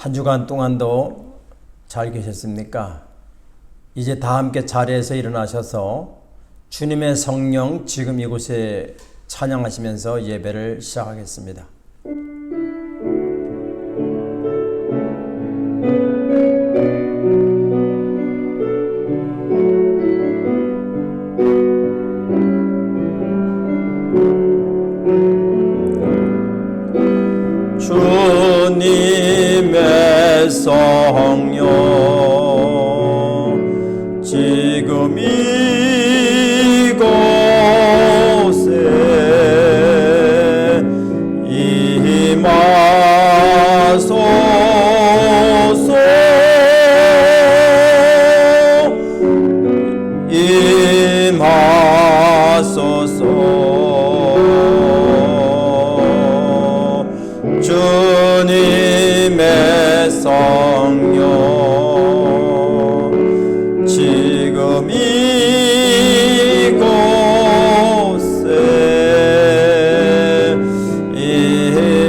한 주간 동안도 잘 계셨습니까? 이제 다 함께 자리에서 일어나셔서 주님의 성령 지금 이곳에 찬양하시면서 예배를 시작하겠습니다. 주님의 성령 지금 이곳에 임하소서. 주님의 성령 지금 이곳에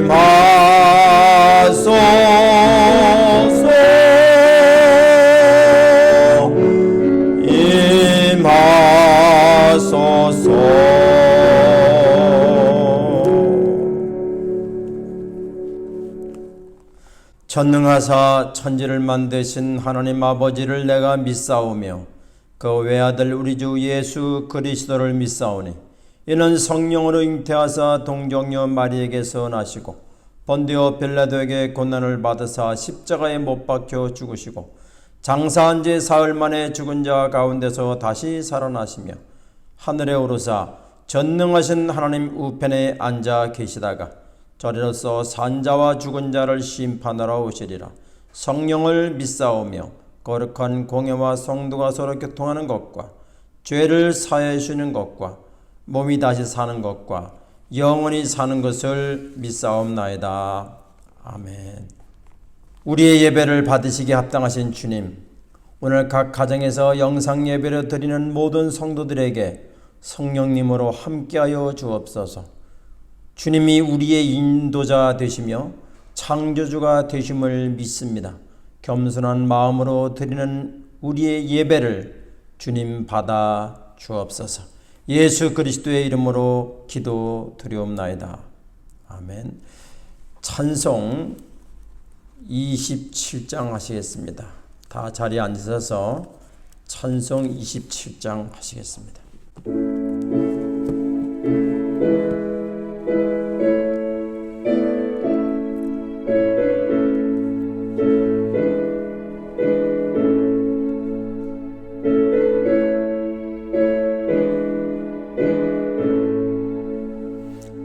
임하소서. 전능하사 천지를 만드신 하나님 아버지를 내가 믿사오며 그 외아들 우리 주 예수 그리스도를 믿사오니 이는 성령으로 잉태하사 동정녀 마리에게서 나시고 본디오 빌라도에게 고난을 받으사 십자가에 못 박혀 죽으시고 장사한 지 사흘 만에 죽은 자 가운데서 다시 살아나시며 하늘에 오르사 전능하신 하나님 우편에 앉아 계시다가 저리로서 산자와 죽은 자를 심판하러 오시리라. 성령을 믿사오며 거룩한 공예와 성도가 서로 교통하는 것과 죄를 사하여 주는 것과 몸이 다시 사는 것과 영원히 사는 것을 믿사옵나이다. 아멘. 우리의 예배를 받으시기에 합당하신 주님, 오늘 각 가정에서 영상 예배를 드리는 모든 성도들에게 성령님으로 함께하여 주옵소서. 주님이 우리의 인도자 되시며 창조주가 되심을 믿습니다. 겸손한 마음으로 드리는 우리의 예배를 주님 받아 주옵소서. 예수 그리스도의 이름으로 기도 드리옵나이다. 아멘. 찬송 27장 하시겠습니다. 다 자리에 앉으셔서 찬송 27장 하시겠습니다.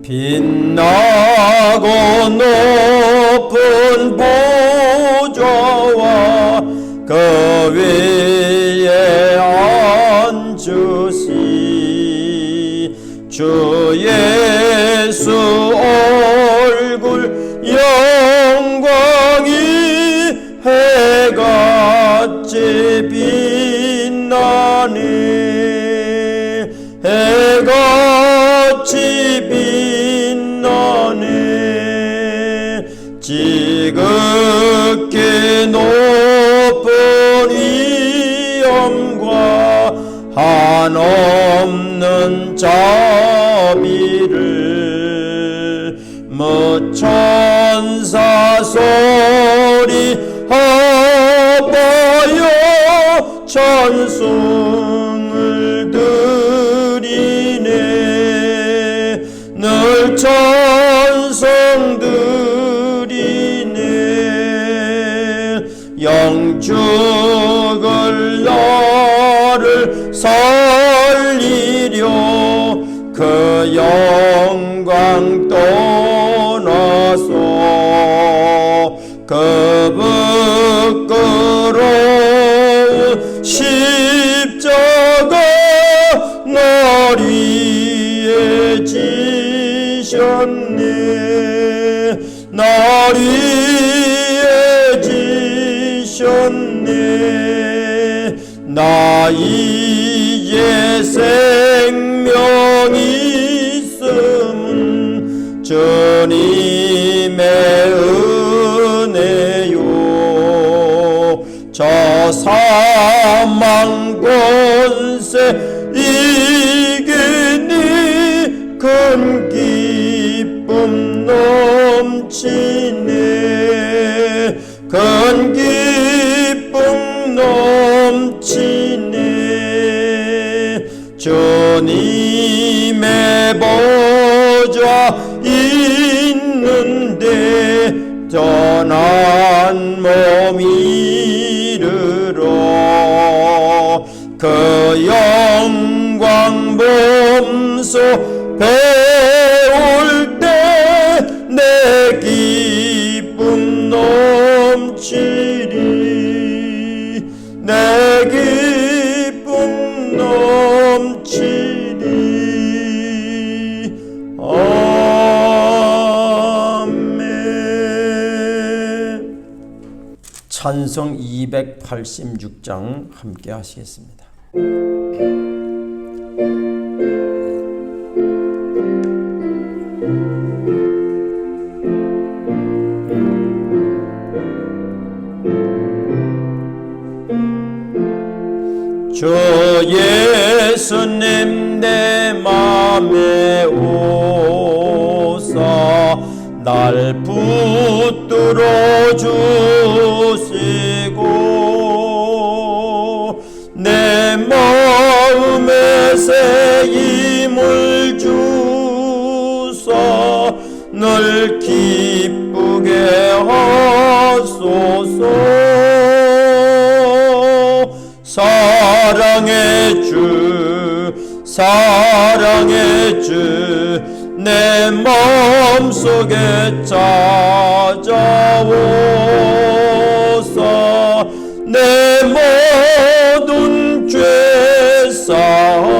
빛나고 높은 보좌와 그 위에 앉으시 주 예수 얼굴 영광이 해같이 빛나니 해같이 지극히 높은 위엄과 한없는 자비를 천사 소리 하여 찬송을 드리네. 늘 찬송 영죽을 나를 살리려 그 영광 떠나서 그 부끄러운 십자가 날 위에 지셨네. 날 위에 지셨네. 나 이제 생명이 있음은 주님의 은혜요. 사망 권세 이기니 큰 기쁨 넘치네. 큰 기쁨 넘치네. 주님의 보좌 있는데 전한 몸 이르러 그 영광 몸소 배울 때 내 기쁨 넘치리. 내 기쁨 넘치리. 아멘. 찬송 286장 함께 하시겠습니다. 주 예수님 내 맘에 오사 날 붙들어 주시고 내 마음에 새 힘을 주사 늘 기쁘게 하소서. 사랑의 주 사랑의 주 내 마음속에 찾아오사 내 모든 죄 사하시고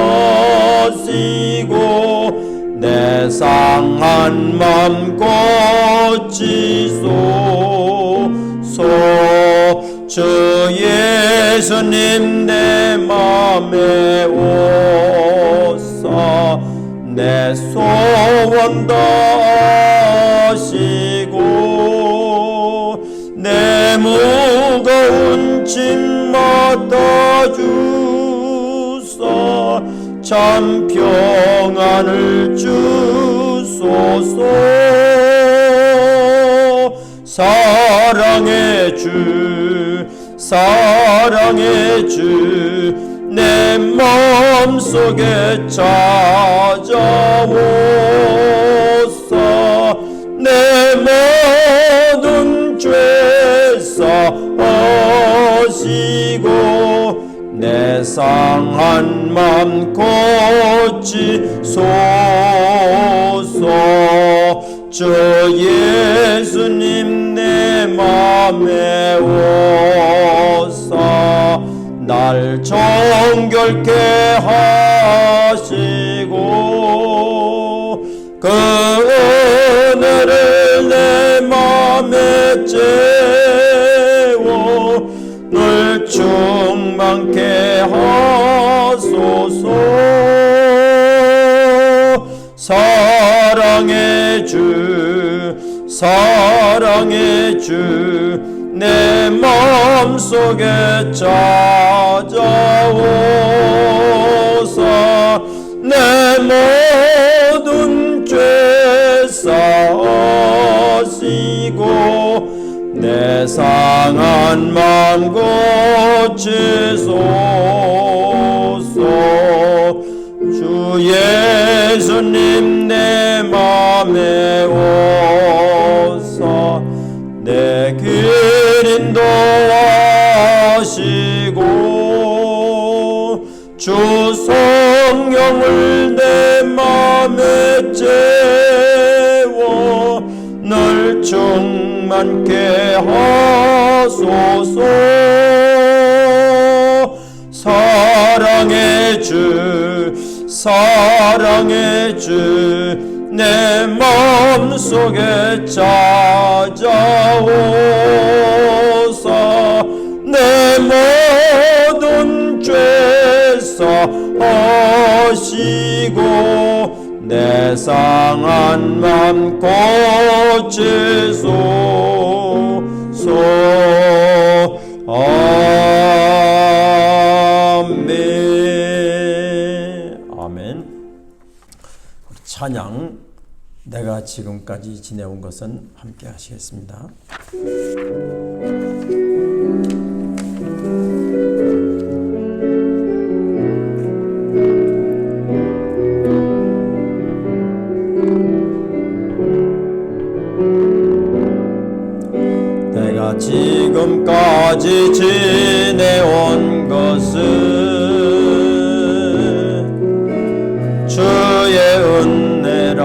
내 상한 맘 고치소서. 주 예수님 내 맘에 오사 내 소원 다하시고 내 무거운 짐 맡아주사 참 평안을 주소서. 사랑의 주 사랑의 주 내 마음속에 찾아오사 내 모든 죄 사하시고 내 상한 맘 고치소서. 주 예수님 내 맘에 오사 날 정결케 하시고 그 은혜를 내 맘에 채워 늘 충만케 하소서. 사랑의 주 사랑의 주 내 마음속에 찾아오사 내 모든 죄 사하시고 내 상한 맘 고치소서. 주 예수님 내 맘에 오사 내 길 인도하시고 주 성령을 내 맘에 채워 늘 충만케 하소서. 사랑의 주 사랑의 주 내 마음속에 찾아오사 내 모든 죄 사하시고 내 상한 맘 고치소서. 찬양 내가 지금까지 지내온 것은 함께 하시겠습니다. 내가 지금까지 지내온 것은 주의 은혜라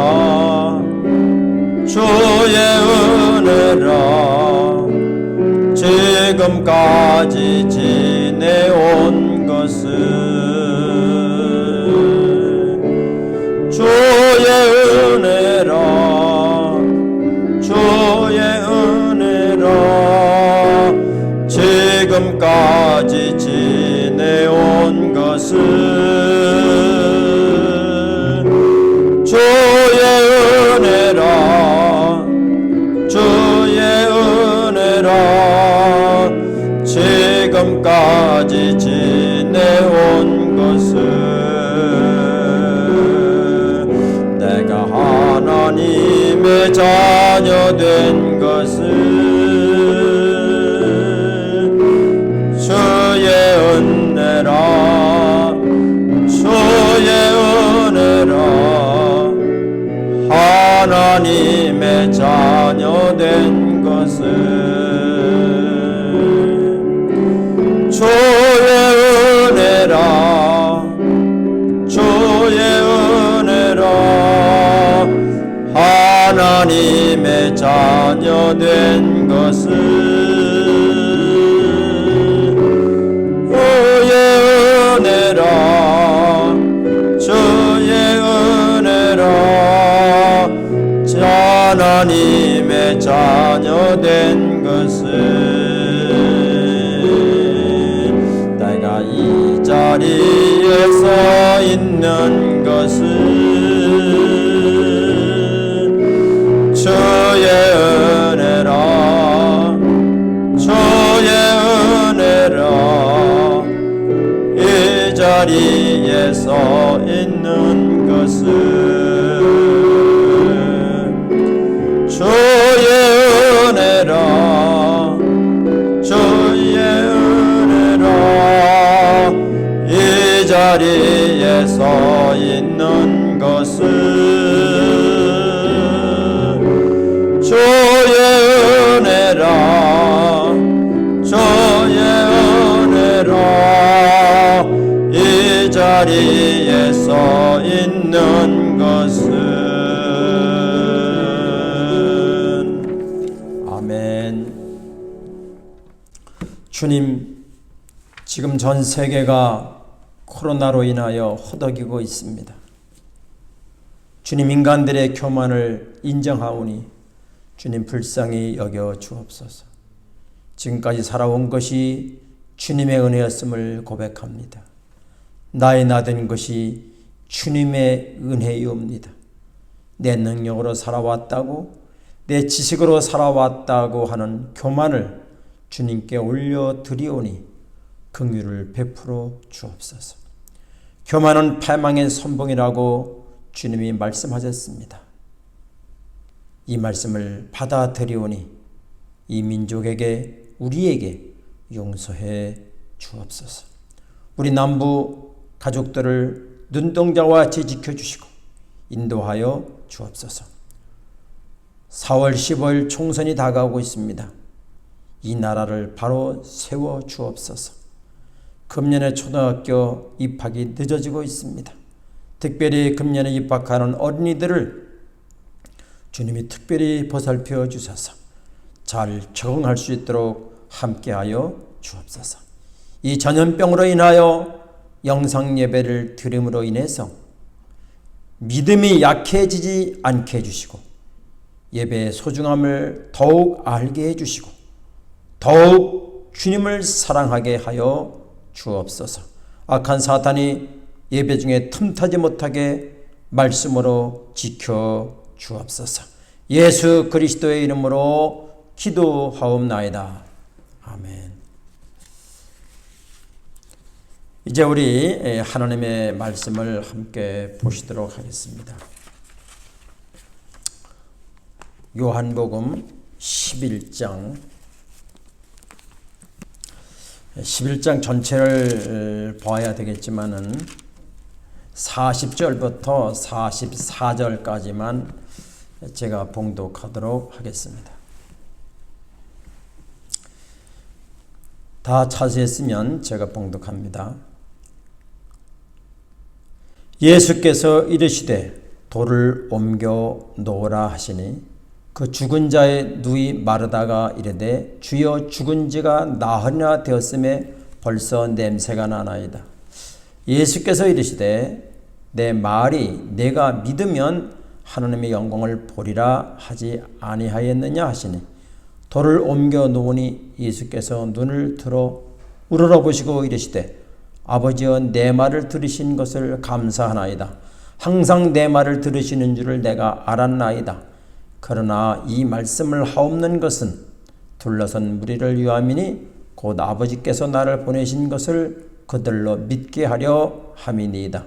주의 은혜라 지금까지 지내온 것은 주의 은혜라 주의 은혜라 지금까지 지내온 것은 주의 은혜라 주의 은혜라 지금까지 지내온 것은 내가 하나님의 자녀 된 것은 주의 은혜라 주의 은혜라 하나님의 자녀 된 것은 주의 은혜라 주의 은혜라 하나님의 자녀 된 것은 주의 은혜라 주의 은혜라 하나님의 자녀 된 것은 내가 이 자리에 서 있는 것은 주의 은혜라 주의 은혜라 이 자리에 서 있는 것은 주의 은혜라 주의 은혜라 이 자리에 서 있는 것은 주의 은혜라 주의 은혜라 이 자리에 서 있는 것은 주님, 지금 전 세계가 코로나로 인하여 허덕이고 있습니다. 주님, 인간들의 교만을 인정하오니 주님 불쌍히 여겨 주옵소서. 지금까지 살아온 것이 주님의 은혜였음을 고백합니다. 나의 나된 것이 주님의 은혜이옵니다. 내 능력으로 살아왔다고, 내 지식으로 살아왔다고 하는 교만을 주님께 올려드리오니 긍휼을 베풀어 주옵소서. 교만은 패망의 선봉이라고 주님이 말씀하셨습니다. 이 말씀을 받아들이오니 이 민족에게 우리에게 용서해 주옵소서. 우리 남부 가족들을 눈동자와 같이 지켜주시고 인도하여 주옵소서. 4월 15일 총선이 다가오고 있습니다. 이 나라를 바로 세워 주옵소서. 금년에 초등학교 입학이 늦어지고 있습니다. 특별히 금년에 입학하는 어린이들을 주님이 특별히 보살펴 주셔서 잘 적응할 수 있도록 함께하여 주옵소서. 이 전염병으로 인하여 영상 예배를 드림으로 인해서 믿음이 약해지지 않게 해주시고 예배의 소중함을 더욱 알게 해주시고 더욱 주님을 사랑하게 하여 주옵소서. 악한 사탄이 예배 중에 틈타지 못하게 말씀으로 지켜 주옵소서. 예수 그리스도의 이름으로 기도하옵나이다. 아멘. 이제 우리 하나님의 말씀을 함께 보시도록 하겠습니다. 요한복음 11장 전체를 봐야 되겠지만은 40절부터 44절까지만 제가 봉독하도록 하겠습니다. 다 찾으셨으면 제가 봉독합니다. 예수께서 이르시되 돌을 옮겨 놓으라 하시니 그 죽은 자의 누이 마르다가 이르되 주여 죽은 지가 나흘이나 되었음에 벌써 냄새가 나나이다. 예수께서 이르시되 내 말이 내가 믿으면 하나님의 영광을 보리라 하지 아니하였느냐 하시니 돌을 옮겨 놓으니 예수께서 눈을 들어 우러러보시고 이르시되 아버지여 내 말을 들으신 것을 감사하나이다. 항상 내 말을 들으시는 줄을 내가 알았나이다. 그러나 이 말씀을 하옵는 것은 둘러선 무리를 위함이니 곧 아버지께서 나를 보내신 것을 그들로 믿게 하려 함이니이다.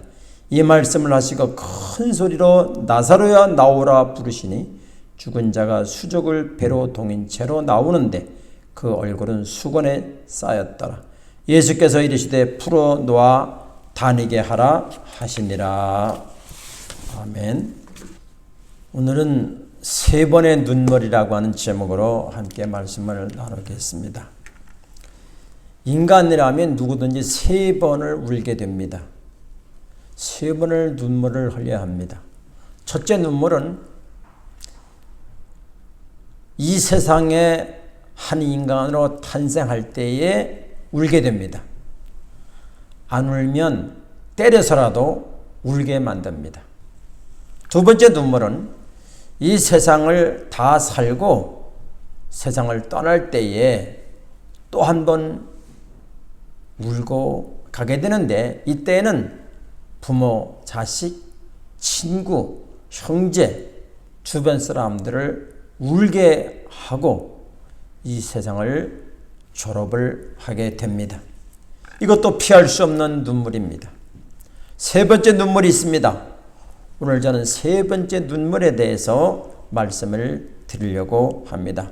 이 말씀을 하시고 큰 소리로 나사로야 나오라 부르시니 죽은 자가 수족을 배로 동인 채로 나오는데 그 얼굴은 수건에 쌓였더라. 예수께서 이르시되 풀어놓아 다니게 하라 하시니라. 아멘. 오늘은 세 번의 눈물이라고 하는 제목으로 함께 말씀을 나누겠습니다. 인간이라면 누구든지 세 번을 울게 됩니다. 세 번을 눈물을 흘려야 합니다. 첫째 눈물은 이 세상에 한 인간으로 탄생할 때에 울게 됩니다. 안 울면 때려서라도 울게 만듭니다. 두 번째 눈물은 이 세상을 다 살고 세상을 떠날 때에 또 한 번 울고 가게 되는데 이때에는 부모, 자식, 친구, 형제, 주변 사람들을 울게 하고 이 세상을 졸업을 하게 됩니다. 이것도 피할 수 없는 눈물입니다. 세 번째 눈물이 있습니다. 오늘 저는 세 번째 눈물에 대해서 말씀을 드리려고 합니다.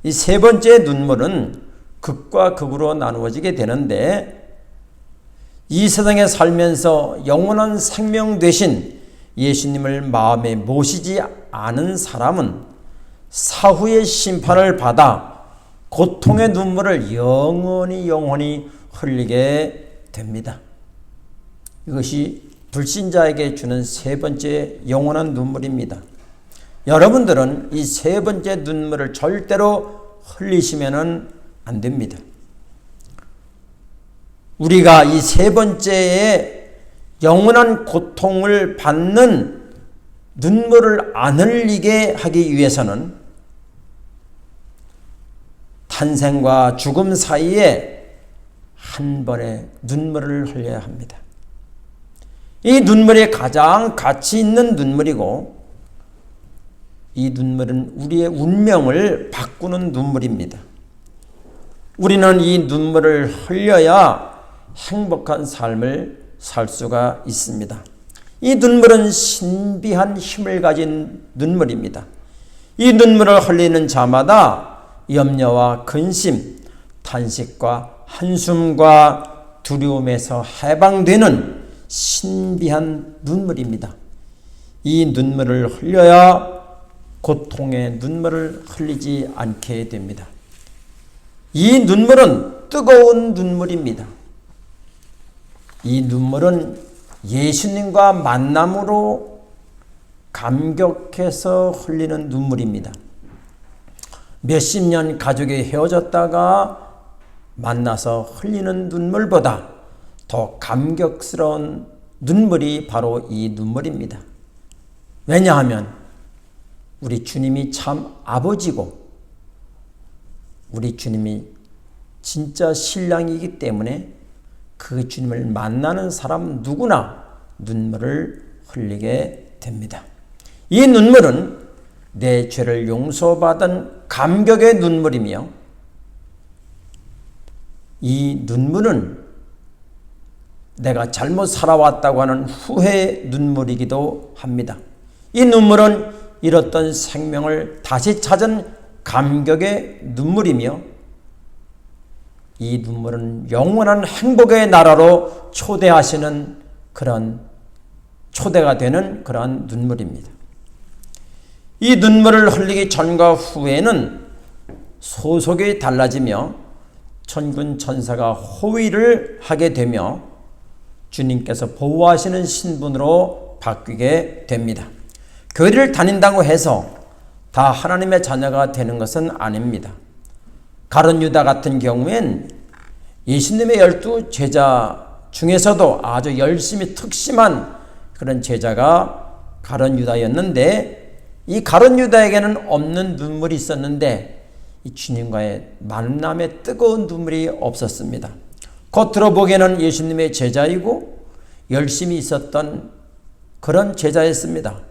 이 세 번째 눈물은 극과 극으로 나누어지게 되는데 이 세상에 살면서 영원한 생명 되신 예수님을 마음에 모시지 않은 사람은 사후의 심판을 받아 고통의 눈물을 영원히 흘리게 됩니다. 이것이 불신자에게 주는 세 번째 영원한 눈물입니다. 여러분들은 이 세 번째 눈물을 절대로 흘리시면 안 됩니다. 우리가 이 세 번째의 영원한 고통을 받는 눈물을 안 흘리게 하기 위해서는 탄생과 죽음 사이에 한 번의 눈물을 흘려야 합니다. 이 눈물이 가장 가치 있는 눈물이고 이 눈물은 우리의 운명을 바꾸는 눈물입니다. 우리는 이 눈물을 흘려야 행복한 삶을 살 수가 있습니다. 이 눈물은 신비한 힘을 가진 눈물입니다. 이 눈물을 흘리는 자마다 염려와 근심, 탄식과 한숨과 두려움에서 해방되는 신비한 눈물입니다. 이 눈물을 흘려야 고통의 눈물을 흘리지 않게 됩니다. 이 눈물은 뜨거운 눈물입니다. 이 눈물은 예수님과 만남으로 감격해서 흘리는 눈물입니다. 몇십 년 가족이 헤어졌다가 만나서 흘리는 눈물보다 더 감격스러운 눈물이 바로 이 눈물입니다. 왜냐하면 우리 주님이 참 아버지고 우리 주님이 진짜 신랑이기 때문에 그 주님을 만나는 사람 누구나 눈물을 흘리게 됩니다. 이 눈물은 내 죄를 용서받은 감격의 눈물이며 이 눈물은 내가 잘못 살아왔다고 하는 후회의 눈물이기도 합니다. 이 눈물은 잃었던 생명을 다시 찾은 감격의 눈물이며, 이 눈물은 영원한 행복의 나라로 초대하시는 그런 초대가 되는 그러한 눈물입니다. 이 눈물을 흘리기 전과 후에는 소속이 달라지며 천군 천사가 호위를 하게 되며 주님께서 보호하시는 신분으로 바뀌게 됩니다. 교회를 다닌다고 해서 다 하나님의 자녀가 되는 것은 아닙니다. 가룟 유다 같은 경우엔 예수님의 12 제자 중에서도 아주 열심히 특심한 그런 제자가 가룟 유다였는데, 이 가룟 유다에게는 없는 눈물이 있었는데 이 주님과의 만남에 뜨거운 눈물이 없었습니다. 겉으로 보기에는 예수님의 제자이고 열심히 있었던 그런 제자였습니다.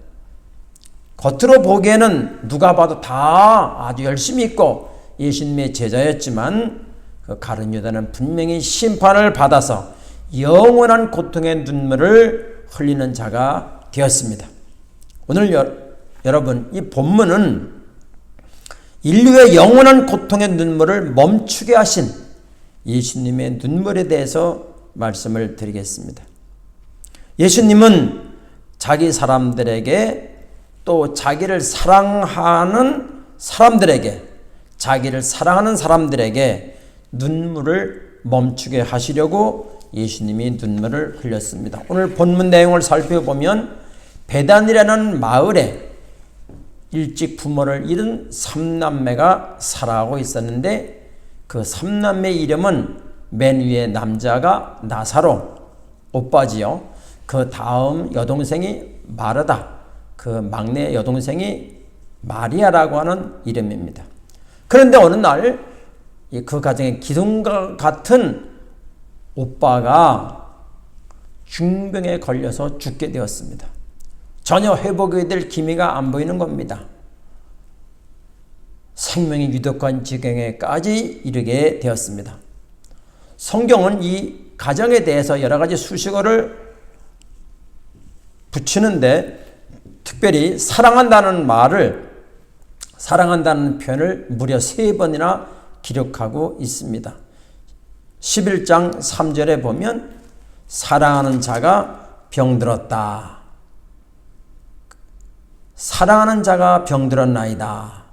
겉으로 보기에는 누가 봐도 다 아주 열심히 있고 예수님의 제자였지만 그 가룟 유다는 분명히 심판을 받아서 영원한 고통의 눈물을 흘리는 자가 되었습니다. 오늘 여러분, 이 본문은 인류의 영원한 고통의 눈물을 멈추게 하신 예수님의 눈물에 대해서 말씀을 드리겠습니다. 예수님은 자기 사람들에게, 또 자기를 사랑하는 사람들에게, 자기를 사랑하는 사람들에게 눈물을 멈추게 하시려고 예수님이 눈물을 흘렸습니다. 오늘 본문 내용을 살펴보면 베단이라는 마을에 일찍 부모를 잃은 3남매가 살아가고 있었는데, 그 3남매 이름은 맨 위에 남자가 나사로, 오빠지요. 그 다음 여동생이 마르다, 그 막내 여동생이 마리아라고 하는 이름입니다. 그런데 어느 날 그 가정의 기둥과 같은 오빠가 중병에 걸려서 죽게 되었습니다. 전혀 회복이 될 기미가 안 보이는 겁니다. 생명이 유독한 지경에까지 이르게 되었습니다. 성경은 이 가정에 대해서 여러 가지 수식어를 붙이는데, 특별히 사랑한다는 말을, 사랑한다는 표현을 무려 3번이나 기록하고 있습니다. 11장 3절에 보면 사랑하는 자가 병들었다. 사랑하는 자가 병들었나이다.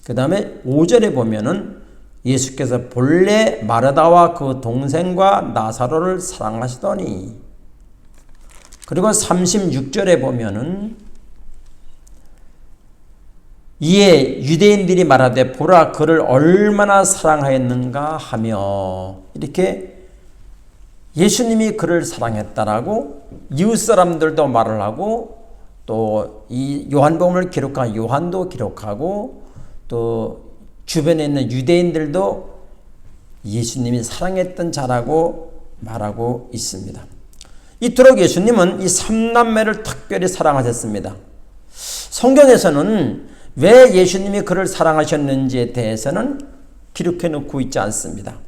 그 다음에 5절에 보면은 예수께서 본래 마르다와 그 동생과 나사로를 사랑하시더니, 그리고 36절에 보면은 이에 유대인들이 말하되 보라 그를 얼마나 사랑하였는가 하며, 이렇게 예수님이 그를 사랑했다라고 이웃 사람들도 말을 하고, 또 이 요한복음을 기록한 요한도 기록하고, 또 주변에 있는 유대인들도 예수님이 사랑했던 자라고 말하고 있습니다. 이토록 예수님은 이 3남매를 특별히 사랑하셨습니다. 성경에서는 왜 예수님이 그를 사랑하셨는지에 대해서는 기록해 놓고 있지 않습니다.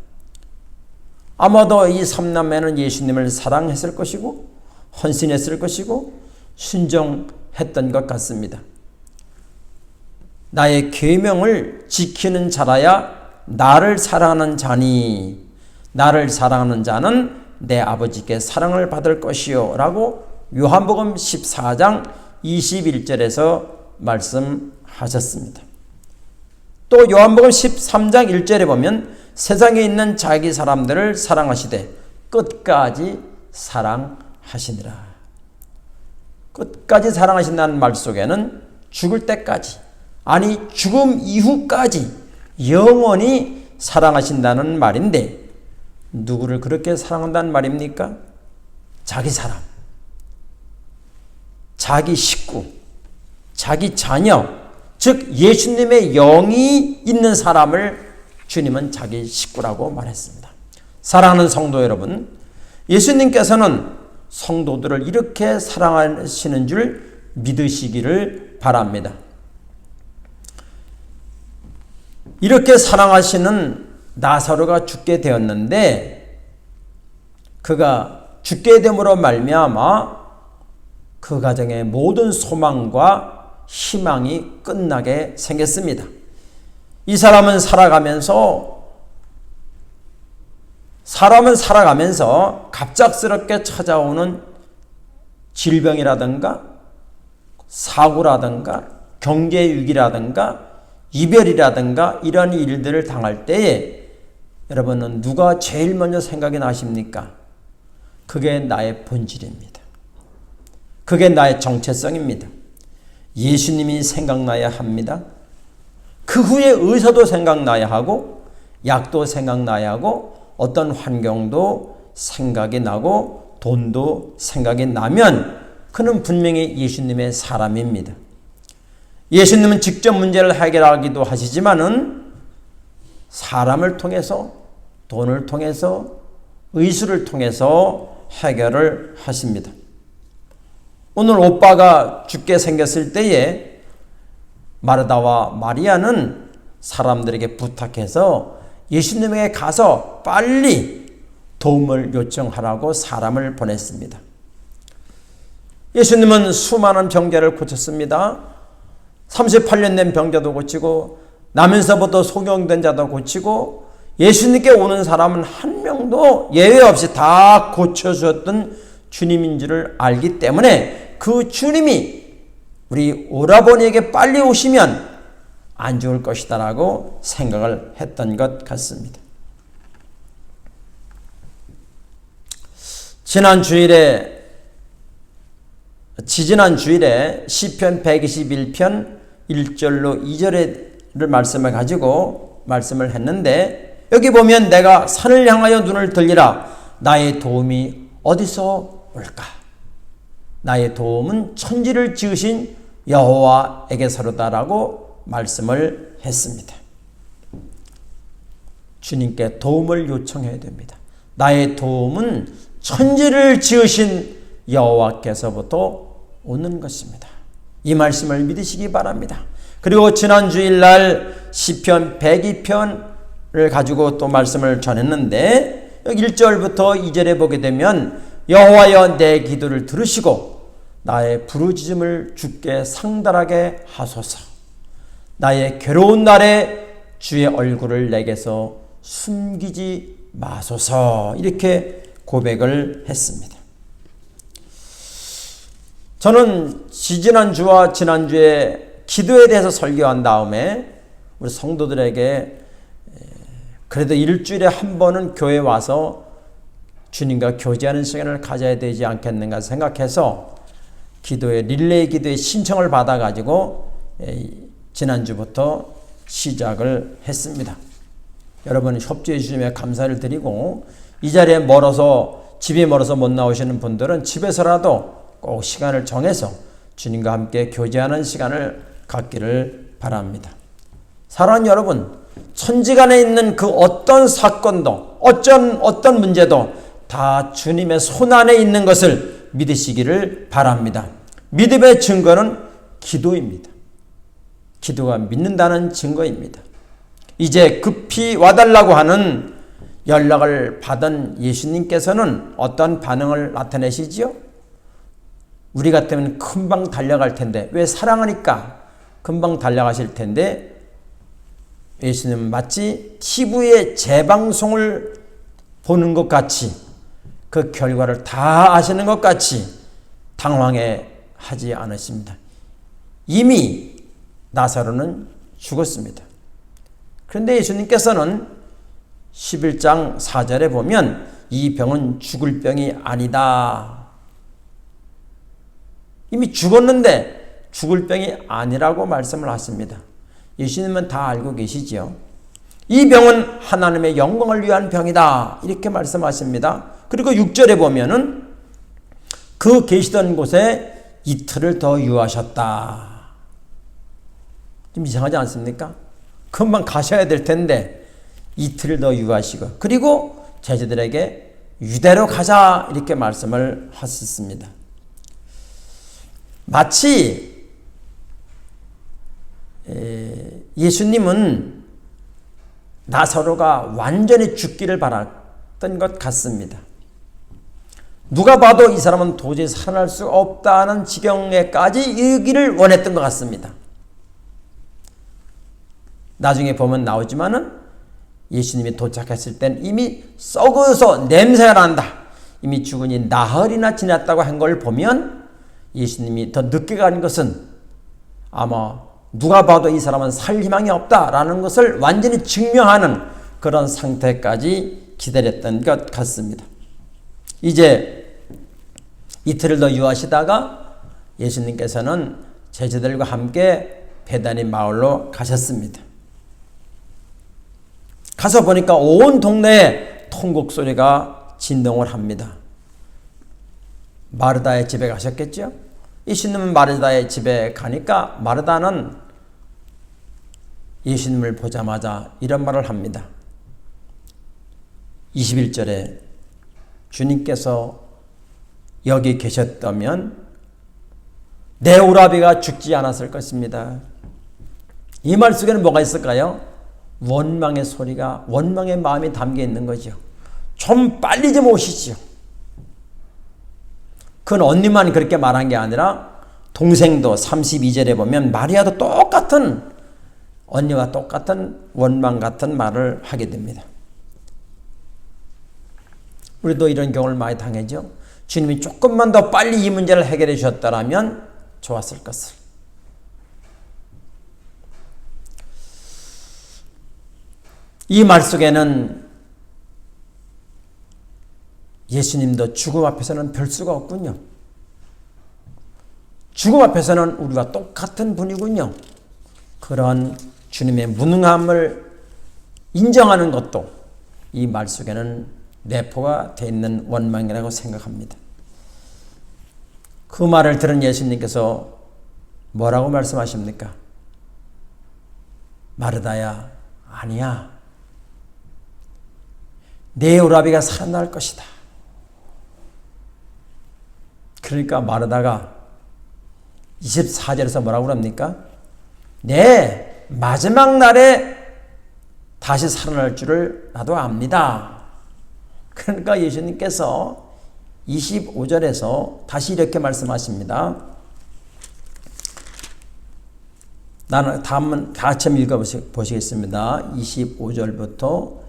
아마도 이 3남매는 예수님을 사랑했을 것이고 헌신했을 것이고 순종했던 것 같습니다. 나의 계명을 지키는 자라야 나를 사랑하는 자니, 나를 사랑하는 자는 내 아버지께 사랑을 받을 것이요 라고 요한복음 14장 21절에서 말씀하셨습니다. 또 요한복음 13장 1절에 보면 세상에 있는 자기 사람들을 사랑하시되 끝까지 사랑하시니라. 끝까지 사랑하신다는 말 속에는 죽을 때까지, 아니 죽음 이후까지 영원히 사랑하신다는 말인데, 누구를 그렇게 사랑한다는 말입니까? 자기 사람, 자기 식구, 자기 자녀, 즉 예수님의 영이 있는 사람을 주님은 자기 식구라고 말했습니다. 사랑하는 성도 여러분, 예수님께서는 성도들을 이렇게 사랑하시는 줄 믿으시기를 바랍니다. 이렇게 사랑하시는 나사로가 죽게 되었는데, 그가 죽게 됨으로 말미암아 그 가정의 모든 소망과 희망이 끝나게 생겼습니다. 이 사람은 살아가면서 갑작스럽게 찾아오는 질병이라든가 사고라든가 경제 위기라든가 이별이라든가 이런 일들을 당할 때에 여러분은 누가 제일 먼저 생각이 나십니까? 그게 나의 본질입니다. 그게 나의 정체성입니다. 예수님이 생각나야 합니다. 그 후에 의사도 생각나야 하고 약도 생각나야 하고 어떤 환경도 생각이 나고 돈도 생각이 나면 그는 분명히 예수님의 사람입니다. 예수님은 직접 문제를 해결하기도 하시지만은 사람을 통해서 돈을 통해서 의술을 통해서 해결을 하십니다. 오늘 오빠가 죽게 생겼을 때에 마르다와 마리아는 사람들에게 부탁해서 예수님에게 가서 빨리 도움을 요청하라고 사람을 보냈습니다. 예수님은 수많은 병자를 고쳤습니다. 38년 된 병자도 고치고 나면서부터 소경된 자도 고치고 예수님께 오는 사람은 한 명도 예외 없이 다 고쳐주었던 주님인 줄을 알기 때문에 그 주님이 우리 오라버니에게 빨리 오시면 안 죽을 것이다 라고 생각을 했던 것 같습니다. 지지난 주일에 시편 121편 1절로 2절의 말씀을 가지고 말씀을 했는데 여기 보면 내가 산을 향하여 눈을 들리라 나의 도움이 어디서 올까? 나의 도움은 천지를 지으신 여호와에게서로다라고 말씀을 했습니다. 주님께 도움을 요청해야 됩니다. 나의 도움은 천지를 지으신 여호와께서부터 오는 것입니다. 이 말씀을 믿으시기 바랍니다. 그리고 지난 주일날 시편 102편을 가지고 또 말씀을 전했는데 여기 1절부터 2절에 보게 되면 여호와여 내 기도를 들으시고 나의 부르짖음을 주께 상달하게 하소서. 나의 괴로운 날에 주의 얼굴을 내게서 숨기지 마소서. 이렇게 고백을 했습니다. 저는 지지난주와 지난주에 기도에 대해서 설교한 다음에 우리 성도들에게 그래도 일주일에 한 번은 교회에 와서 주님과 교제하는 시간을 가져야 되지 않겠는가 생각해서 기도의 릴레이 기도의 신청을 받아가지고 지난주부터 시작을 했습니다. 여러분 협조해 주시면 감사를 드리고 이 자리에 집이 멀어서 못 나오시는 분들은 집에서라도 꼭 시간을 정해서 주님과 함께 교제하는 시간을 갖기를 바랍니다. 사랑하는 여러분, 천지간에 있는 그 어떤 사건도 어떤 문제도 다 주님의 손안에 있는 것을 믿으시기를 바랍니다. 믿음의 증거는 기도입니다. 기도가 믿는다는 증거입니다. 이제 급히 와달라고 하는 연락을 받은 예수님께서는 어떤 반응을 나타내시지요? 우리 같으면 금방 달려갈 텐데 왜 사랑하니까 금방 달려가실 텐데 예수님은 마치 TV의 재방송을 보는 것 같이 그 결과를 다 아시는 것 같이 당황해 하지 않으십니다. 이미 나사로는 죽었습니다. 그런데 예수님께서는 11장 4절에 보면 이 병은 죽을 병이 아니다. 이미 죽었는데 죽을 병이 아니라고 말씀을 하십니다. 예수님은 다 알고 계시지요. 이 병은 하나님의 영광을 위한 병이다. 이렇게 말씀하십니다. 그리고 6절에 보면은 그 계시던 곳에 이틀을 더 유하셨다. 좀 이상하지 않습니까? 금방 가셔야 될 텐데 이틀을 더 유하시고 그리고 제자들에게 유대로 가자 이렇게 말씀을 하셨습니다. 마치 예수님은 나사로가 완전히 죽기를 바랐던 것 같습니다. 누가 봐도 이 사람은 도저히 살아날 수 없다는 지경에까지 이르기를 원했던 것 같습니다. 나중에 보면 나오지만은 예수님이 도착했을 땐 이미 썩어서 냄새가 난다. 이미 죽은 이 나흘이나 지났다고 한 걸 보면 예수님이 더 늦게 간 것은 아마 누가 봐도 이 사람은 살 희망이 없다라는 것을 완전히 증명하는 그런 상태까지 기다렸던 것 같습니다. 이제 이틀을 더 유하시다가 예수님께서는 제자들과 함께 베다니 마을로 가셨습니다. 가서 보니까 온 동네에 통곡 소리가 진동을 합니다. 마르다의 집에 가셨겠죠? 예수님은 마르다의 집에 가니까 마르다는 예수님을 보자마자 이런 말을 합니다. 21절에 주님께서 여기 계셨다면 내 오라비가 죽지 않았을 것입니다. 이 말 속에는 뭐가 있을까요? 원망의 소리가, 원망의 마음이 담겨 있는 거죠. 좀 빨리 좀 오시죠. 그건 언니만 그렇게 말한 게 아니라 동생도 32절에 보면 마리아도 똑같은, 언니와 똑같은 원망 같은 말을 하게 됩니다. 우리도 이런 경우를 많이 당하죠. 주님이 조금만 더 빨리 이 문제를 해결해 주셨다면 좋았을 것을. 이 말 속에는 예수님도 죽음 앞에서는 별 수가 없군요. 죽음 앞에서는 우리가 똑같은 분이군요. 그런 주님의 무능함을 인정하는 것도 이 말 속에는 내포가 되어 있는 원망이라고 생각합니다. 그 말을 들은 예수님께서 뭐라고 말씀하십니까? 마르다야, 아니야. 내 오라비가 살아날 것이다. 그러니까 마르다가 24절에서 뭐라고 합니까? 네, 마지막 날에 다시 살아날 줄을 나도 압니다. 그러니까 예수님께서 25절에서 다시 이렇게 말씀하십니다. 나는 다음은 같이 한번 읽어보시겠습니다. 25절부터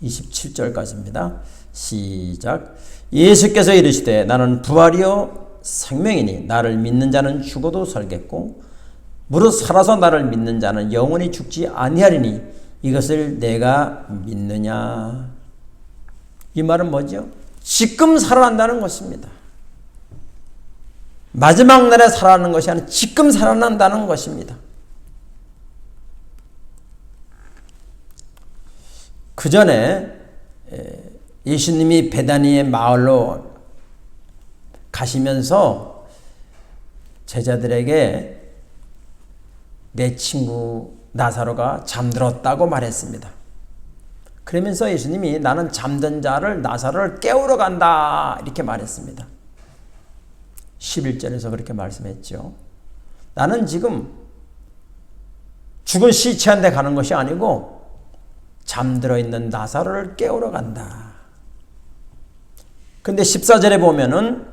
27절까지입니다. 시작. 예수께서 이르시되 나는 부활이요 생명이니 나를 믿는 자는 죽어도 살겠고 무릇 살아서 나를 믿는 자는 영원히 죽지 아니하리니 이것을 내가 믿느냐. 이 말은 뭐죠? 지금 살아난다는 것입니다. 마지막 날에 살아나는 것이 아니라 지금 살아난다는 것입니다. 그 전에 예수님이 베다니의 마을로 가시면서 제자들에게 내 친구 나사로가 잠들었다고 말했습니다. 그러면서 예수님이 나는 잠든 자를 나사로를 깨우러 간다 이렇게 말했습니다. 11절에서 그렇게 말씀했죠. 나는 지금 죽은 시체한테 가는 것이 아니고 잠들어 있는 나사로를 깨우러 간다. 근데 14절에 보면은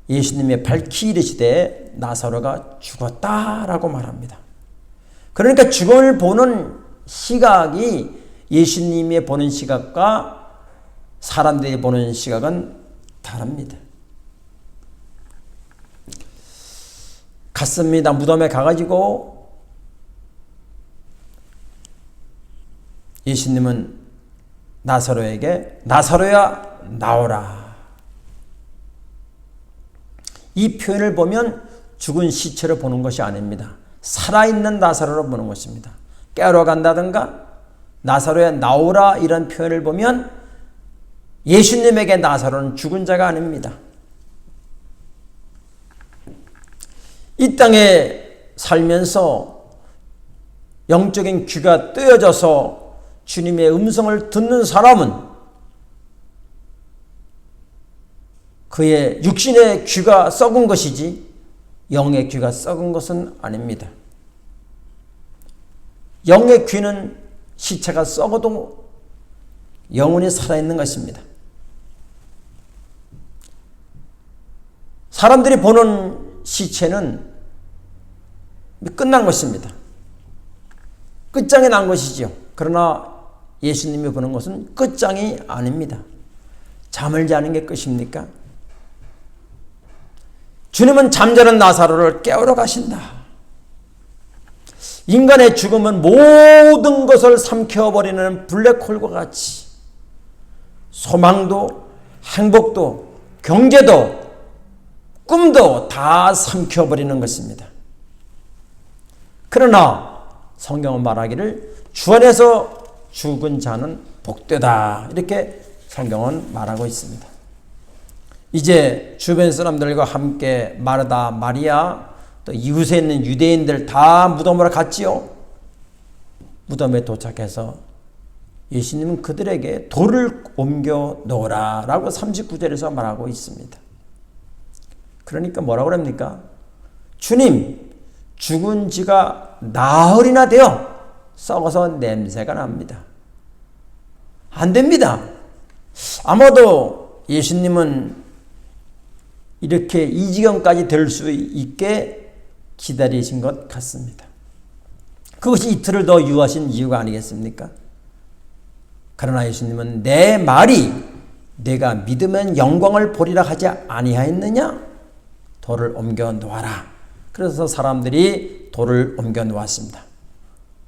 예수님의 밝히 이르시되 나사로가 죽었다라고 말합니다. 그러니까 죽음을 보는 시각이 예수님이 보는 시각과 사람들이 보는 시각은 다릅니다. 갔습니다. 무덤에 가가지고 예수님은 나사로에게 나사로야 나오라. 이 표현을 보면 죽은 시체로 보는 것이 아닙니다. 살아있는 나사로로 보는 것입니다. 깨우러 간다든가 나사로야 나오라 이런 표현을 보면 예수님에게 나사로는 죽은 자가 아닙니다. 이 땅에 살면서 영적인 귀가 뜨여져서 주님의 음성을 듣는 사람은 그의 육신의 귀가 썩은 것이지 영의 귀가 썩은 것은 아닙니다. 영의 귀는 시체가 썩어도 영혼이 살아있는 것입니다. 사람들이 보는 시체는 끝난 것입니다. 끝장이 난 것이지요. 그러나 예수님이 보는 것은 끝장이 아닙니다. 잠을 자는 게 끝입니까? 주님은 잠자는 나사로를 깨우러 가신다. 인간의 죽음은 모든 것을 삼켜버리는 블랙홀과 같이 소망도 행복도 경제도 꿈도 다 삼켜버리는 것입니다. 그러나 성경은 말하기를 주 안에서 죽은 자는 복되다, 이렇게 성경은 말하고 있습니다. 이제 주변 사람들과 함께 마르다, 마리아, 또 이웃에 있는 유대인들 다 무덤으로 갔지요. 무덤에 도착해서 예수님은 그들에게 돌을 옮겨 놓으라 라고 39절에서 말하고 있습니다. 그러니까 뭐라고 합니까? 주님, 죽은 지가 나흘이나 되어 썩어서 냄새가 납니다. 안 됩니다. 아마도 예수님은 이렇게 이 지경까지 될 수 있게 기다리신 것 같습니다. 그것이 이틀을 더 유하신 이유가 아니겠습니까? 그러나 예수님은 내 말이 내가 믿으면 영광을 보리라 하지 아니하였느냐? 돌을 옮겨 놓아라. 그래서 사람들이 돌을 옮겨 놓았습니다.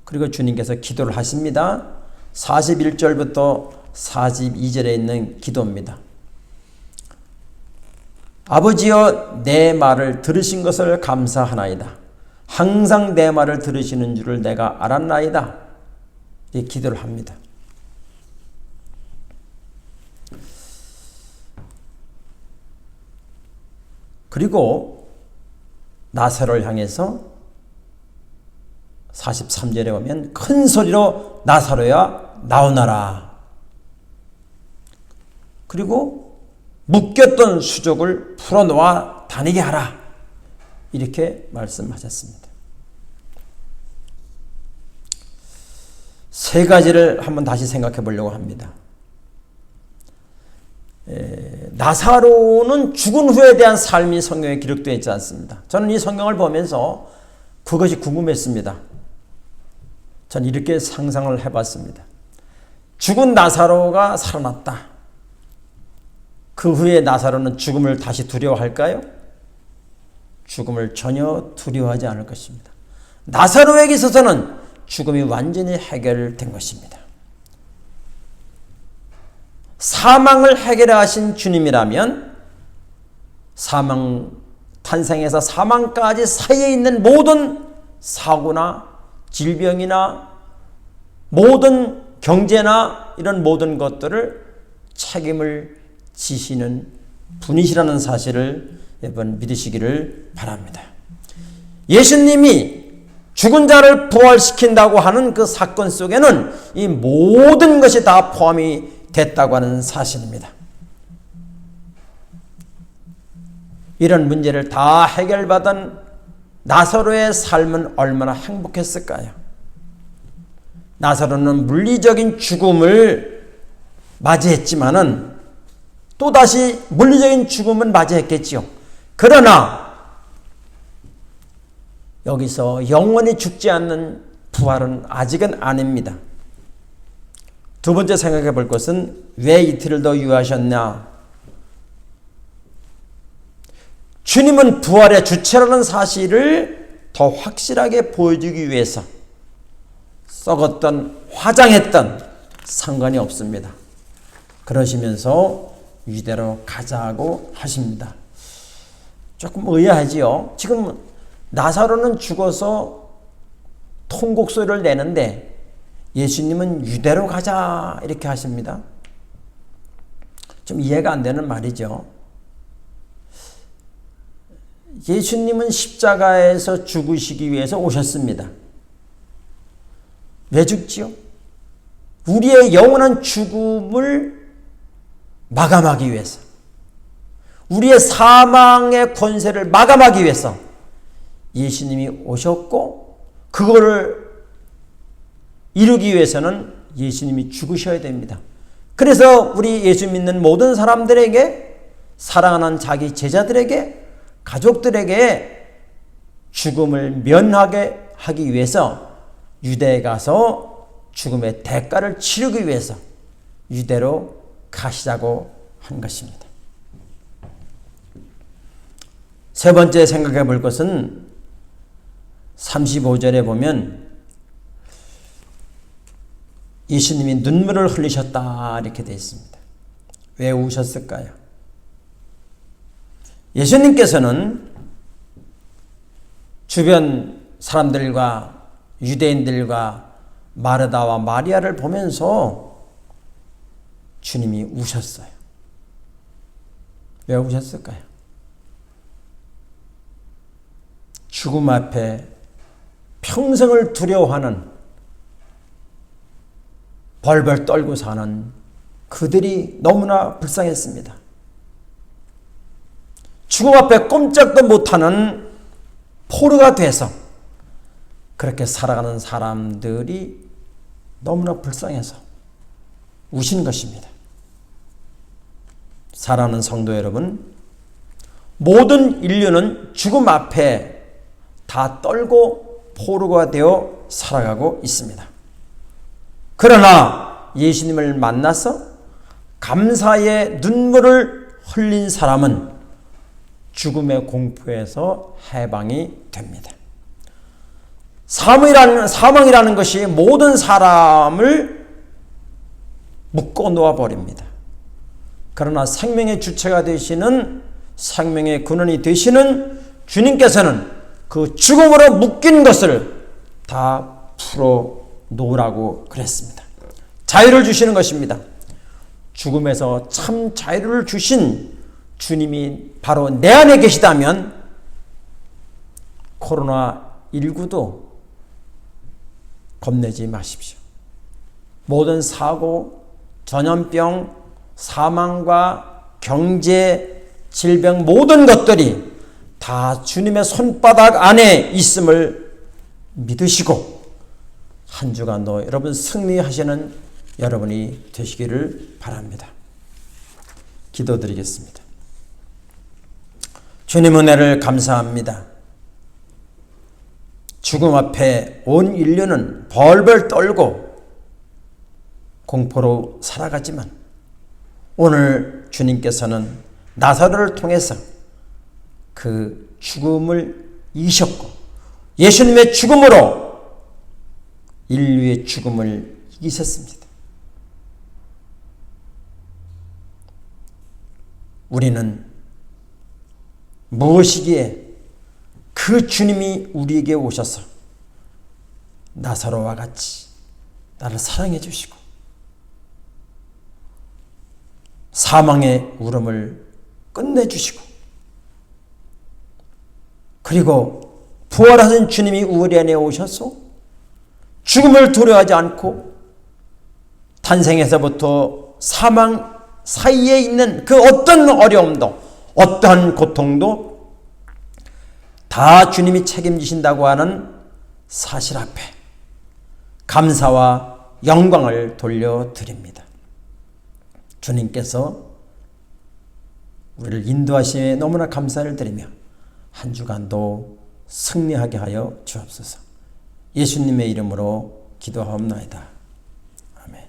그리고 주님께서 기도를 하십니다. 41절부터 42절에 있는 기도입니다. 아버지여, 내 말을 들으신 것을 감사하나이다. 항상 내 말을 들으시는 줄을 내가 알았나이다. 이 기도를 합니다. 그리고 나사로를 향해서 43절에 보면 큰 소리로 나사로야 나오너라. 그리고 묶였던 수족을 풀어놓아 다니게 하라. 이렇게 말씀하셨습니다. 세 가지를 한번 다시 생각해 보려고 합니다. 나사로는 죽은 후에 대한 삶이 성경에 기록되어 있지 않습니다. 저는 이 성경을 보면서 그것이 궁금했습니다. 전 이렇게 상상을 해봤습니다. 죽은 나사로가 살아났다. 그 후에 나사로는 죽음을 다시 두려워할까요? 죽음을 전혀 두려워하지 않을 것입니다. 나사로에게 있어서는 죽음이 완전히 해결된 것입니다. 사망을 해결하신 주님이라면 탄생에서 사망까지 사이에 있는 모든 사고나 질병이나 모든 경제나 이런 모든 것들을 책임을 지시는 분이시라는 사실을 여러분 믿으시기를 바랍니다. 예수님이 죽은 자를 부활시킨다고 하는 그 사건 속에는 이 모든 것이 다 포함이 됐다고 하는 사실입니다. 이런 문제를 다 해결받은 나사로의 삶은 얼마나 행복했을까요? 나사로는 물리적인 죽음을 맞이했지만은 또다시 물리적인 죽음은 맞이했겠지요. 그러나 여기서 영원히 죽지 않는 부활은 아직은 아닙니다. 두 번째 생각해 볼 것은 왜 이틀을 더 유하셨냐? 주님은 부활의 주체라는 사실을 더 확실하게 보여주기 위해서 썩었던 화장했던 상관이 없습니다. 그러시면서 유대로 가자고 하십니다. 조금 의아하지요. 지금 나사로는 죽어서 통곡소리를 내는데 예수님은 유대로 가자 이렇게 하십니다. 좀 이해가 안 되는 말이죠. 예수님은 십자가에서 죽으시기 위해서 오셨습니다. 왜 죽지요? 우리의 영원한 죽음을 마감하기 위해서, 우리의 사망의 권세를 마감하기 위해서 예수님이 오셨고, 그거를 이루기 위해서는 예수님이 죽으셔야 됩니다. 그래서 우리 예수 믿는 모든 사람들에게, 사랑하는 자기 제자들에게 가족들에게 죽음을 면하게 하기 위해서 유대에 가서 죽음의 대가를 치르기 위해서 유대로 가시자고 한 것입니다. 세 번째 생각해 볼 것은 35절에 보면 예수님이 눈물을 흘리셨다 이렇게 되어 있습니다. 왜 우셨을까요? 예수님께서는 주변 사람들과 유대인들과 마르다와 마리아를 보면서 주님이 우셨어요. 왜 우셨을까요? 죽음 앞에 평생을 두려워하는, 벌벌 떨고 사는 그들이 너무나 불쌍했습니다. 죽음 앞에 꼼짝도 못하는 포로가 돼서 그렇게 살아가는 사람들이 너무나 불쌍해서 우신 것입니다. 사랑하는 성도 여러분, 모든 인류는 죽음 앞에 다 떨고 포로가 되어 살아가고 있습니다. 그러나 예수님을 만나서 감사의 눈물을 흘린 사람은 죽음의 공포에서 해방이 됩니다. 사망이라는 것이 모든 사람을 묶어 놓아 버립니다. 그러나 생명의 주체가 되시는, 생명의 근원이 되시는 주님께서는 그 죽음으로 묶인 것을 다 풀어 놓으라고 그랬습니다. 자유를 주시는 것입니다. 죽음에서 참 자유를 주신 주님이 바로 내 안에 계시다면 코로나19도 겁내지 마십시오. 모든 사고, 전염병, 사망과 경제, 질병 모든 것들이 다 주님의 손바닥 안에 있음을 믿으시고 한 주간도 여러분 승리하시는 여러분이 되시기를 바랍니다. 기도드리겠습니다. 주님 은혜를 감사합니다. 죽음 앞에 온 인류는 벌벌 떨고 공포로 살아가지만 오늘 주님께서는 나사로를 통해서 그 죽음을 이기셨고 예수님의 죽음으로 인류의 죽음을 이기셨습니다. 우리는 무엇이기에 그 주님이 우리에게 오셔서 나사로와 같이 나를 사랑해 주시고 사망의 울음을 끝내주시고 그리고 부활하신 주님이 우리 안에 오셔서 죽음을 두려워하지 않고 탄생에서부터 사망 사이에 있는 그 어떤 어려움도 어떠한 고통도 다 주님이 책임지신다고 하는 사실 앞에 감사와 영광을 돌려드립니다. 주님께서 우리를 인도하심에 너무나 감사를 드리며 한 주간도 승리하게 하여 주옵소서. 예수님의 이름으로 기도하옵나이다. 아멘.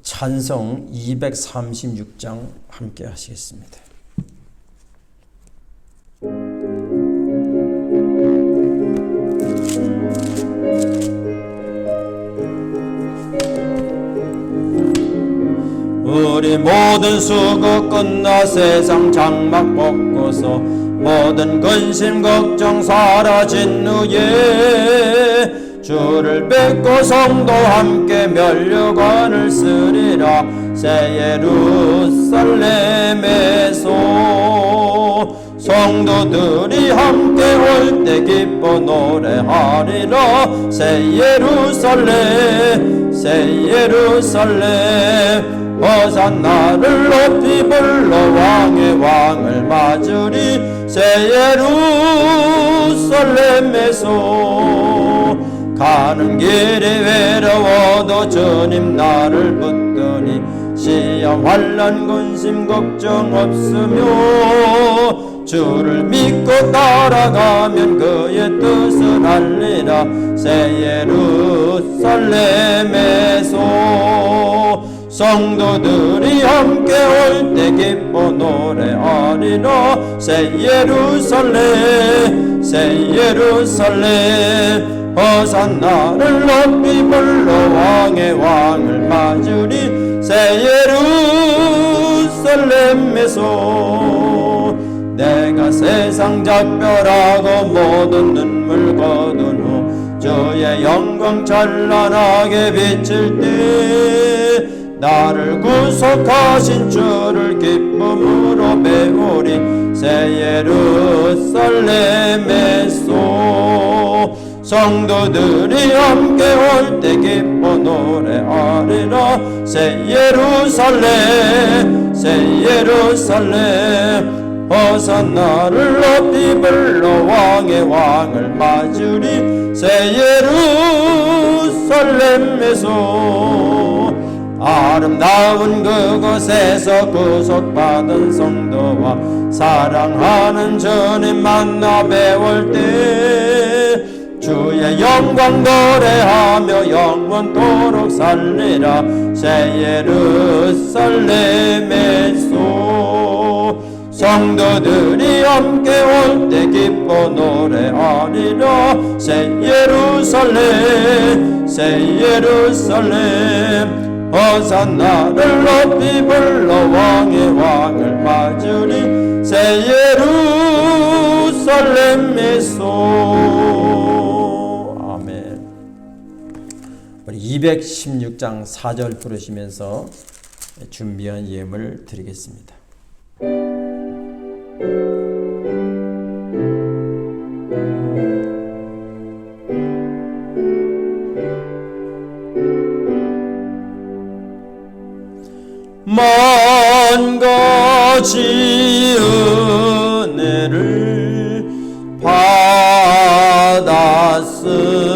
찬송 236장 함께 하시겠습니다. 우리 모든 수고 끝나 세상 장막 벗고서 모든 근심 걱정 사라진 후에 주를 뵙고 성도 함께 면류관을 쓰리라. 새 예루살렘에서 성도들이 함께 올 때 기뻐 노래하리라. 새 예루살렘 새 예루살렘 호산나를 높이 불러 왕의 왕을 맞으리. 새 예루살렘에서 가는 길이 외로워도 주님 나를 붙드니 시험 환난 근심 걱정 없으며 주를 믿고 따라가면 그의 뜻을 알리라. 새 예루살렘에서 성도들이 함께 올 때 기뻐 노래하리라. 새 예루살렘 새 예루살렘 호산나를 높이 불러 왕의 왕을 맞으리. 새 예루살렘에서 내가 세상 작별하고 모든 눈물 거둔 후 주의 영광 찬란하게 비칠 때 나를 구속하신 주를 기쁨으로 배우리. 새 예루살렘에서 성도들이 함께 올 때 기뻐 노래하리라. 새 예루살렘 호산나를 높이 불러 왕의 왕을 맞으리. 새 예루살렘에서 아름다운 그곳에서 구속받은 성도와 사랑하는 주님 만나 배울 때 주의 영광 노래하며 영원토록 살리라. 새 예루살렘에서 성도들이 함께 올 때 기뻐 노래하리라. 새 예루살렘 호산나를 높이 불러 왕의 왕을 맞으리. 새 예루살렘에서. 아멘. 우리 216장 4절 부르시면서 준비한 예물 드리겠습니다. 먼 가지 은혜를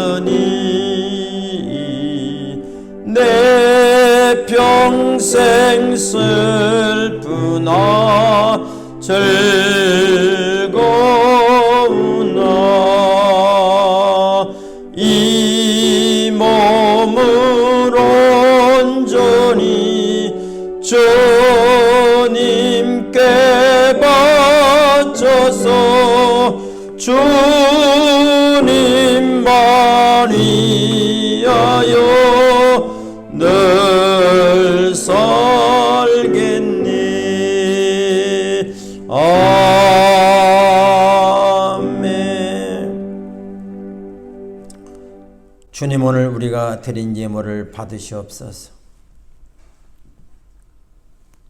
받았으니 내 평생 슬프나 즐거우나 이 몸을 온전히 주님께 바쳐서 주님만 위하여 늘 살겠네. 아멘. 주님, 오늘 우리가 드린 예물을 받으시옵소서.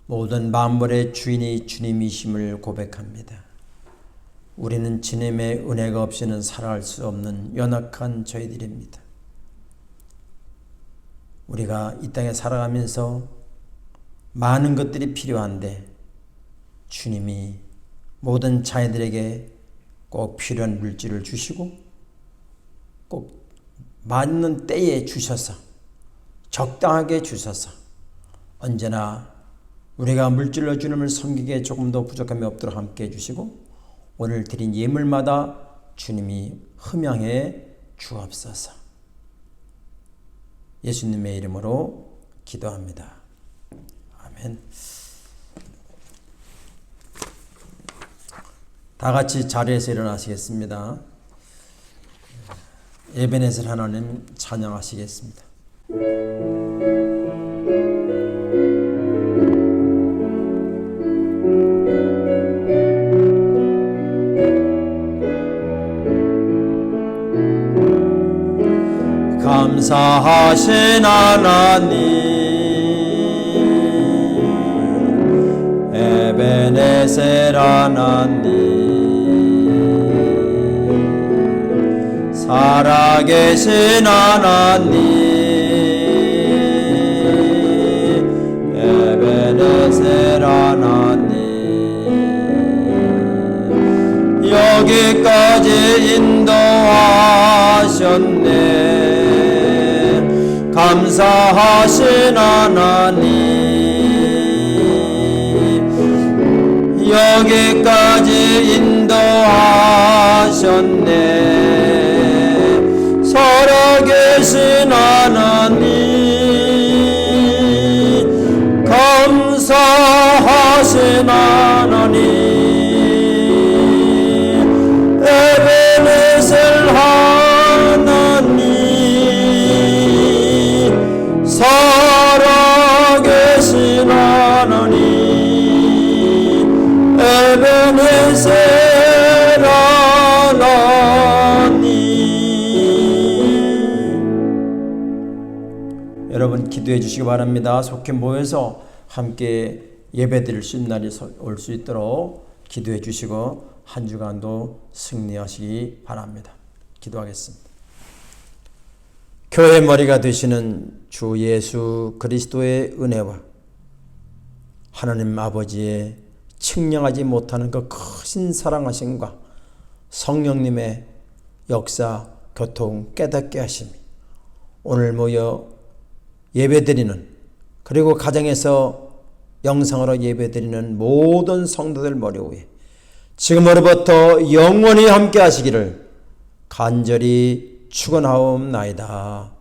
모든 만물의 주인이 주님이심을 고백합니다. 우리는 주님의 은혜가 없이는 살아갈 수 없는 연약한 저희들입니다. 우리가 이 땅에 살아가면서 많은 것들이 필요한데 주님이 모든 자녀들에게 꼭 필요한 물질을 주시고 꼭 맞는 때에 주셔서 적당하게 주셔서 언제나 우리가 물질로 주님을 섬기기에 조금 더 부족함이 없도록 함께 해주시고 오늘 드린 예물마다 주님이 흠양해 주옵소서. 예수님의 이름으로 기도합니다. 아멘. 다 같이 자리에서 일어나시겠습니다. 에베네셀 하나님 찬양하시겠습니다. 감사하신 하나님 에베네셀 하나님 살아계신 하나님 에베네셀 하나님 여기까지 인도하셨네. 감사하신 하나님 여기까지 인도하셨네. 살아계신 하나님, 감사하신 하나님, 에베네셀 하나님, 살아계신 하나님, 에베네셀 하나님. 여러분 기도해 주시기 바랍니다. 속히 모여서 함께 예배드릴 수 있는 날이 올 수 있도록 기도해 주시고 한 주간도 승리하시기 바랍니다. 기도하겠습니다. 교회 머리가 되시는 주 예수 그리스도의 은혜와 하나님 아버지의 측량하지 못하는 그 크신 사랑하심과 성령님의 역사, 교통, 깨닫게 하심이 오늘 모여 예배드리는, 그리고 가정에서 영상으로 예배드리는 모든 성도들 머리 위에 지금으로부터 영원히 함께 하시기를 간절히 축원하옵나이다.